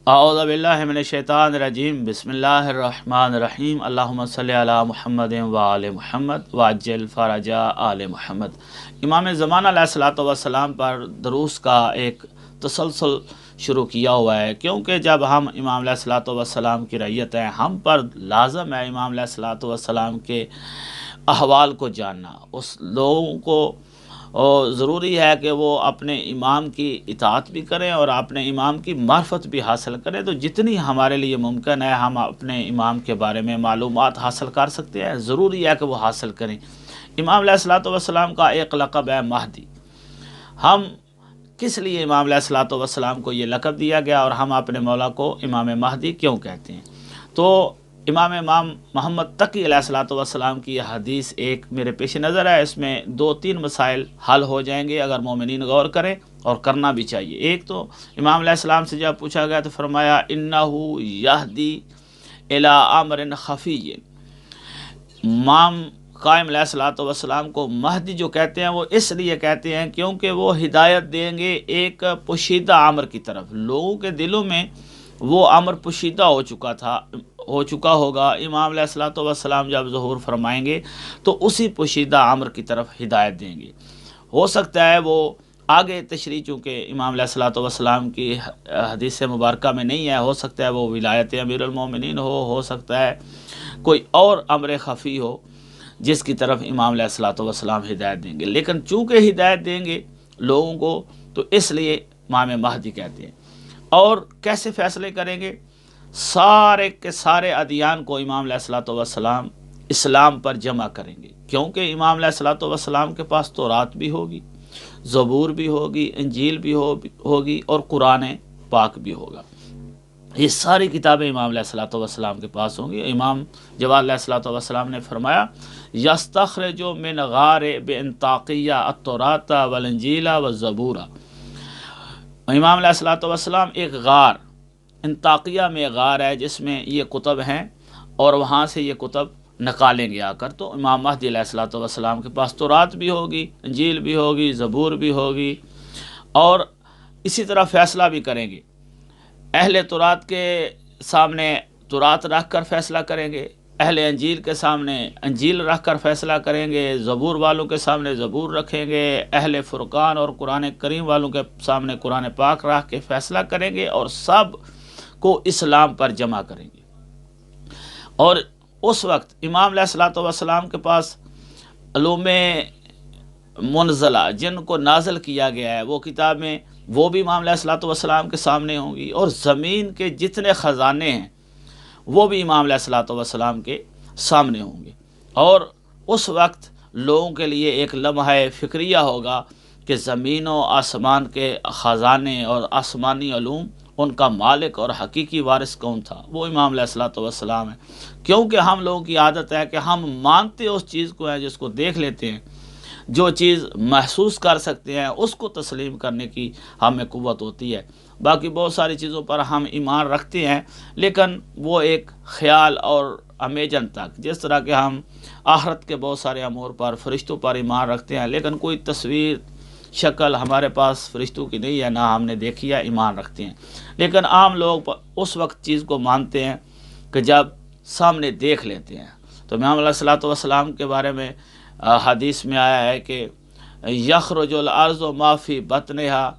اعوذ باللہ من الشیطان الرجیم بسم اللہ الرحمن الرحیم اللہم صلی علی محمد و آل محمد وعجل فرج آل محمد۔ امام زمانہ علیہ الصلوۃ والسلام پر دروس کا ایک تسلسل شروع کیا ہوا ہے، کیونکہ جب ہم امام علیہ الصلوۃ والسلام کی رعیت ہیں، ہم پر لازم ہے امام علیہ الصلوۃ والسلام کے احوال کو جاننا۔ اس لوگوں کو ضروری ہے کہ وہ اپنے امام کی اطاعت بھی کریں اور اپنے امام کی معرفت بھی حاصل کریں۔ تو جتنی ہمارے لیے ممکن ہے ہم اپنے امام کے بارے میں معلومات حاصل کر سکتے ہیں، ضروری ہے کہ وہ حاصل کریں۔ امام علیہ الصلوۃ والسلام کا ایک لقب ہے مہدی۔ ہم کس لیے امام علیہ الصلوۃ والسلام کو یہ لقب دیا گیا اور ہم اپنے مولا کو امام مہدی کیوں کہتے ہیں؟ تو امام محمد تقی علیہ الصلوۃ والسلام کی یہ حدیث ایک میرے پیش نظر ہے، اس میں 2-3 مسائل حل ہو جائیں گے اگر مومنین غور کریں، اور کرنا بھی چاہیے۔ ایک تو امام علیہ السلام سے جب پوچھا گیا تو فرمایا انہ یہدی الی امر خفی۔ امام قائم علیہ الصلوۃ والسلام کو مہدی جو کہتے ہیں وہ اس لیے کہتے ہیں کیونکہ وہ ہدایت دیں گے ایک پوشیدہ امر کی طرف۔ لوگوں کے دلوں میں وہ امر پوشیدہ ہو چکا ہوگا، امام علیہ الصلوۃ والسلام جب ظہور فرمائیں گے تو اسی پوشیدہ امر کی طرف ہدایت دیں گے۔ ہو سکتا ہے وہ آگے تشریح، چونکہ امام علیہ الصلوۃ والسلام کی حدیث مبارکہ میں نہیں ہے، ہو سکتا ہے وہ ولایت امیر المومنین ہو سکتا ہے کوئی اور امر خفی ہو جس کی طرف امام علیہ الصلوۃ والسلام ہدایت دیں گے، لیکن چونکہ ہدایت دیں گے لوگوں کو تو اس لیے امام مہدی کہتے ہیں۔ اور کیسے فیصلے کریں گے؟ سارے کے سارے ادیان کو امام علیہ الصلوۃ والسلام اسلام پر جمع کریں گے، کیونکہ امام علیہ الصلوۃ والسلام کے پاس تورات بھی ہوگی، زبور بھی ہوگی، انجیل بھی ہوگی اور قرآن پاک بھی ہوگا۔ یہ ساری کتابیں امام علیہ الصلوۃ والسلام کے پاس ہوں گی۔ امام جواد علیہ الصلوۃ والسلام نے فرمایا یستخرج من غار بانطاکیہ التوراۃ والانجیل والزبور۔ امام علیہ الصلوۃ والسلام ایک غار، انطاکیہ میں غار ہے جس میں یہ کتب ہیں، اور وہاں سے یہ کتب نکالیں گے آ کر۔ تو امام مہدی علیہ الصلوۃ والسلام کے پاس تورات بھی ہوگی، انجیل بھی ہوگی، زبور بھی ہوگی، اور اسی طرح فیصلہ بھی کریں گے۔ اہل تورات کے سامنے تورات رکھ کر فیصلہ کریں گے، اہل انجیل کے سامنے انجیل رکھ کر فیصلہ کریں گے، زبور والوں کے سامنے زبور رکھیں گے، اہل فرقان اور قرآن کریم والوں کے سامنے قرآن پاک رکھ کے فیصلہ کریں گے، اور سب کو اسلام پر جمع کریں گے۔ اور اس وقت امام علیہ الصلوۃ والسلام کے پاس علوم منزلہ جن کو نازل کیا گیا ہے وہ کتابیں، وہ بھی امام علیہ الصلوۃ والسلام کے سامنے ہوں گی، اور زمین کے جتنے خزانے ہیں وہ بھی امام علیہ الصلوۃ والسلام کے سامنے ہوں گے۔ اور اس وقت لوگوں کے لیے ایک لمحہ فکریہ ہوگا کہ زمین و آسمان کے خزانے اور آسمانی علوم ان کا مالک اور حقیقی وارث کون تھا؟ وہ امام علیہ الصلوۃ والسلام ہے، کیونکہ ہم لوگوں کی عادت ہے کہ ہم مانتے اس چیز کو ہیں جس کو دیکھ لیتے ہیں، جو چیز محسوس کر سکتے ہیں اس کو تسلیم کرنے کی ہمیں قوت ہوتی ہے۔ باقی بہت ساری چیزوں پر ہم ایمان رکھتے ہیں، لیکن وہ ایک خیال اور امیجن تک، جس طرح کہ ہم آخرت کے بہت سارے امور پر، فرشتوں پر ایمان رکھتے ہیں، لیکن کوئی تصویر شکل ہمارے پاس فرشتوں کی نہیں ہے، نہ ہم نے دیکھی ہے، ایمان رکھتے ہیں۔ لیکن عام لوگ اس وقت چیز کو مانتے ہیں کہ جب سامنے دیکھ لیتے ہیں۔ تو امام علیہ الصلوۃ والسلام کے بارے میں حدیث میں آیا ہے کہ یخرج الارض ما فی بطنہا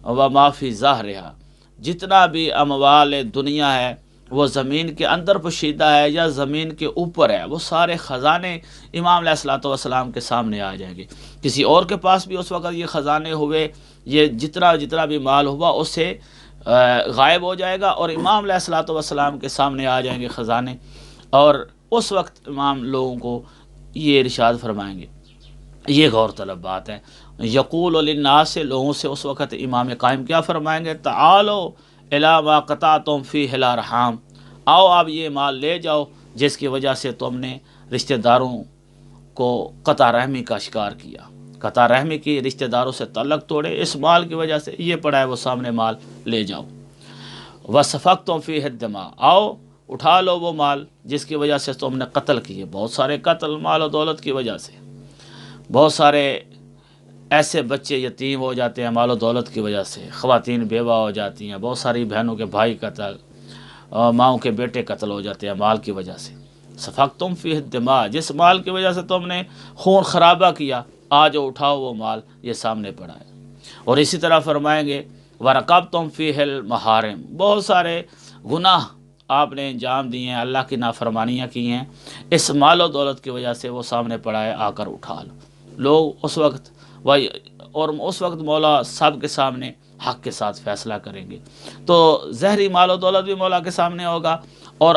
و ما فی ظہرہا، جتنا بھی اموال دنیا ہے وہ زمین کے اندر پوشیدہ ہے یا زمین کے اوپر ہے، وہ سارے خزانے امام علیہ الصلوۃ والسلام کے سامنے آ جائیں گے۔ کسی اور کے پاس بھی اس وقت یہ خزانے ہوئے، یہ جتنا بھی مال ہوا اس سے غائب ہو جائے گا، اور امام علیہ الصلوۃ والسلام کے سامنے آ جائیں گے خزانے، اور اس وقت امام لوگوں کو یہ ارشاد فرمائیں گے۔ یہ غور طلب بات ہے۔ یقول للناس سے لوگوں سے اس وقت امام قائم کیا فرمائیں گے؟ تعالوا الی ما قطعتم فیہ الارحام، آؤ آپ یہ مال لے جاؤ جس کی وجہ سے تم نے رشتہ داروں کو قطع رحمی کا شکار کیا، قطع رحمی کی، رشتہ داروں سے تعلق توڑے، اس مال کی وجہ سے یہ پڑا ہے وہ سامنے مال لے جاؤ۔ وسفکتم فیہ الدماء، آؤ اٹھا لو وہ مال جس کی وجہ سے تم نے قتل کیے، بہت سارے قتل مال و دولت کی وجہ سے، بہت سارے ایسے بچے یتیم ہو جاتے ہیں مال و دولت کی وجہ سے، خواتین بیوہ ہو جاتی ہیں، بہت ساری بہنوں کے بھائی قتل، ماؤں کے بیٹے قتل ہو جاتے ہیں مال کی وجہ سے۔ سفقتم فیہ الدماء، جس مال کی وجہ سے تم نے خون خرابہ کیا، آج اٹھاؤ وہ مال، یہ سامنے پڑا ہے۔ اور اسی طرح فرمائیں گے وَرَقَبْتُمْ فِيهِ الْمَحَارِمِ، بہت سارے گناہ آپ نے انجام دیے ہیں، اللہ کی نافرمانیاں کی ہیں، اس مال و دولت کی وجہ سے وہ سامنے پڑا ہے، آ کر اٹھا لو۔ لوگ اس وقت اور اس وقت مولا سب کے سامنے حق کے ساتھ فیصلہ کریں گے۔ تو ظاہری مال و دولت بھی مولا کے سامنے ہوگا، اور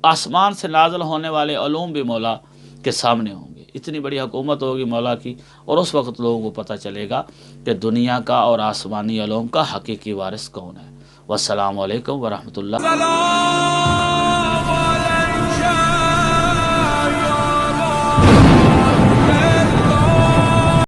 آسمان سے نازل ہونے والے علوم بھی مولا کے سامنے ہوں گے۔ اتنی بڑی حکومت ہوگی مولا کی، اور اس وقت لوگوں کو پتہ چلے گا کہ دنیا کا اور آسمانی علوم کا حقیقی وارث کون ہے۔ والسلام علیکم ورحمۃ اللہ۔